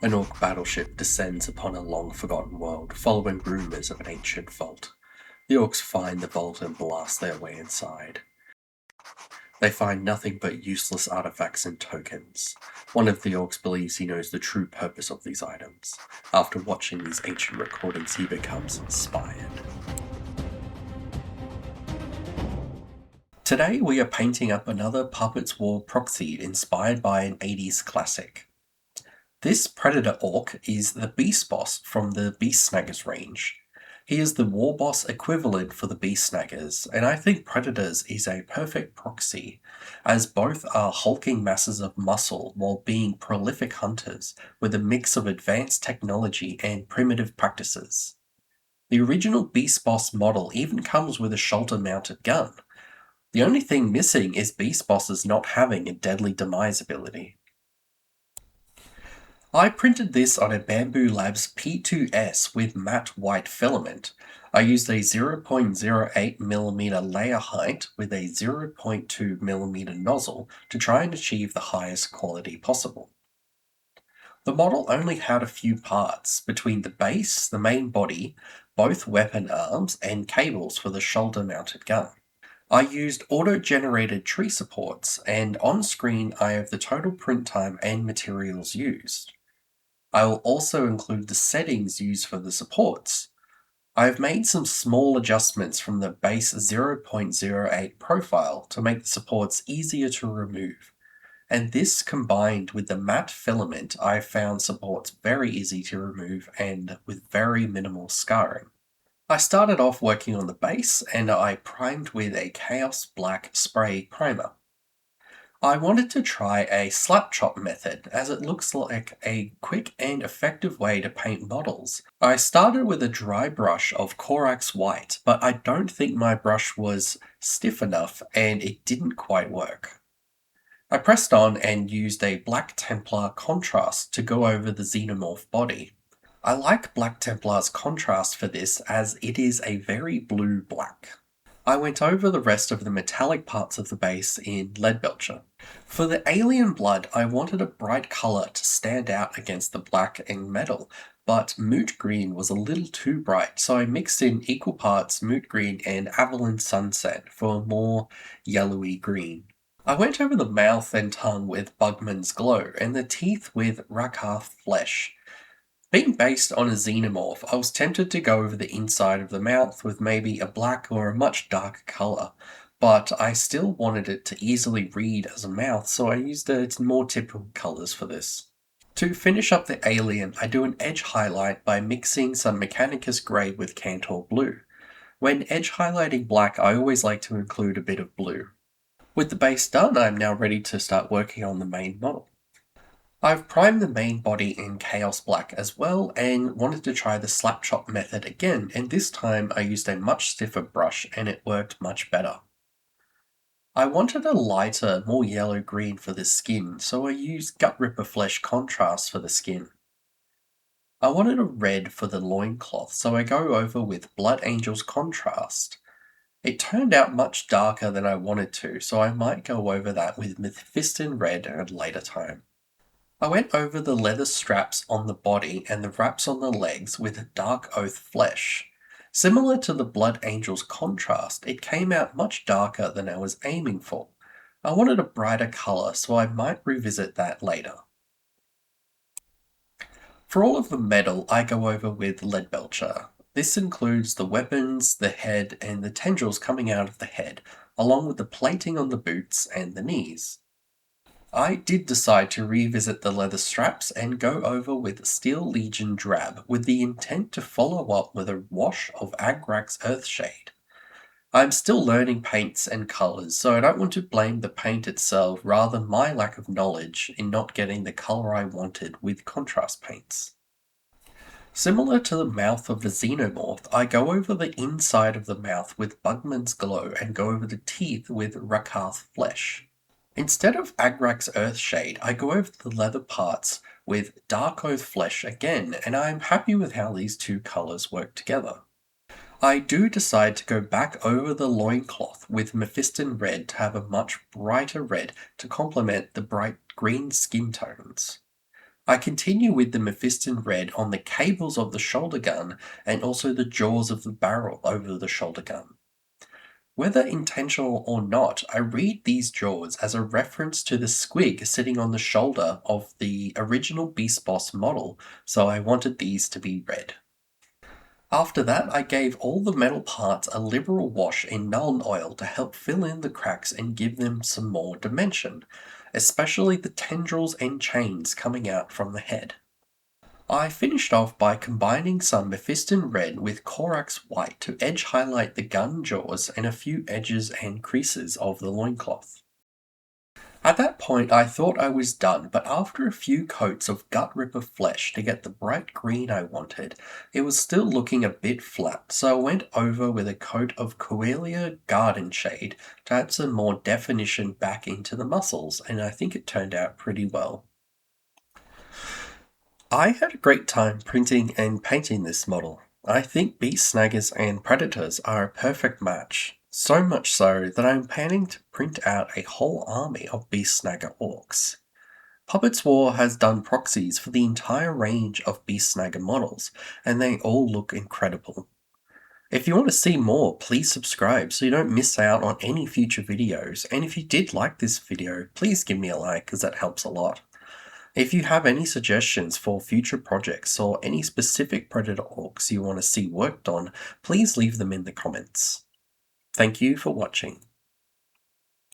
An Ork battleship descends upon a long-forgotten world, following rumours of an ancient vault. The Orks find the vault and blast their way inside. They find nothing but useless artifacts and tokens. One of the Orks believes he knows the true purpose of these items. After watching these ancient recordings, he becomes inspired. Today we are painting up another Puppets War proxy inspired by an 80s classic. This Predator Ork is the Beastboss from the Beast Snaggers range. He is the war boss equivalent for the Beast Snaggers, and I think Predators is a perfect proxy, as both are hulking masses of muscle while being prolific hunters with a mix of advanced technology and primitive practices. The original Beastboss model even comes with a shoulder-mounted gun. The only thing missing is Beastboss's not having a deadly demise ability. I printed this on a Bamboo Labs P2S with matte white filament. I used a 0.08mm layer height with a 0.2mm nozzle to try and achieve the highest quality possible. The model only had a few parts, between the base, the main body, both weapon arms, and cables for the shoulder-mounted gun. I used auto-generated tree supports, and on screen I have the total print time and materials used. I will also include the settings used for the supports. I have made some small adjustments from the base 0.08 profile to make the supports easier to remove, and this combined with the matte filament I found supports very easy to remove and with very minimal scarring. I started off working on the base and I primed with a Chaos Black spray primer. I wanted to try a slap chop method as it looks like a quick and effective way to paint models. I started with a dry brush of Corax White, but I don't think my brush was stiff enough and it didn't quite work. I pressed on and used a Black Templar contrast to go over the xenomorph body. I like Black Templar's contrast for this as it is a very blue black. I went over the rest of the metallic parts of the base in Leadbelcher. For the alien blood, I wanted a bright colour to stand out against the black and metal, but Moot Green was a little too bright, so I mixed in equal parts Moot Green and Avalon Sunset for a more yellowy green. I went over the mouth and tongue with Bugman's Glow, and the teeth with Rakarth Flesh. Being based on a xenomorph, I was tempted to go over the inside of the mouth with maybe a black or a much darker colour, but I still wanted it to easily read as a mouth, so I used more typical colours for this. To finish up the alien, I do an edge highlight by mixing some Mechanicus Grey with Cantor Blue. When edge highlighting black, I always like to include a bit of blue. With the base done, I am now ready to start working on the main model. I've primed the main body in Chaos Black as well and wanted to try the slap chop method again, and this time I used a much stiffer brush and it worked much better. I wanted a lighter, more yellow-green for the skin, so I used Gut Ripper Flesh contrast for the skin. I wanted a red for the loincloth, so I go over with Blood Angel's contrast. It turned out much darker than I wanted to, so I might go over that with Mephiston Red at a later time. I went over the leather straps on the body and the wraps on the legs with Dark Oath Flesh. Similar to the Blood Angel's contrast, it came out much darker than I was aiming for. I wanted a brighter colour, so I might revisit that later. For all of the metal, I go over with Leadbelcher. This includes the weapons, the head, and the tendrils coming out of the head, along with the plating on the boots and the knees. I did decide to revisit the leather straps and go over with Steel Legion Drab with the intent to follow up with a wash of Agrax Earthshade. I'm still learning paints and colours, so I don't want to blame the paint itself, rather my lack of knowledge in not getting the colour I wanted with contrast paints. Similar to the mouth of the xenomorph, I go over the inside of the mouth with Bugman's Glow and go over the teeth with Rakarth Flesh. Instead of Agrax Earthshade, I go over the leather parts with Dark Oath Flesh again, and I am happy with how these two colours work together. I do decide to go back over the loincloth with Mephiston Red to have a much brighter red to complement the bright green skin tones. I continue with the Mephiston Red on the cables of the shoulder gun and also the jaws of the barrel over the shoulder gun. Whether intentional or not, I read these jaws as a reference to the squig sitting on the shoulder of the original Beastboss model, so I wanted these to be red. After that, I gave all the metal parts a liberal wash in Nuln oil to help fill in the cracks and give them some more dimension, especially the tendrils and chains coming out from the head. I finished off by combining some Mephiston Red with Korax White to edge highlight the gun jaws and a few edges and creases of the loincloth. At that point I thought I was done, but after a few coats of Gut Ripper flesh to get the bright green I wanted, it was still looking a bit flat, so I went over with a coat of Coelia Garden Shade to add some more definition back into the muscles, and I think it turned out pretty well. I had a great time printing and painting this model. I think Beast Snaggers and Predators are a perfect match, so much so that I'm planning to print out a whole army of Beast Snagger Orks. Puppets War has done proxies for the entire range of Beast Snagger models, and they all look incredible. If you want to see more, please subscribe so you don't miss out on any future videos, and if you did like this video, please give me a like because that helps a lot. If you have any suggestions for future projects or any specific Predator Orks you want to see worked on, please leave them in the comments. Thank you for watching.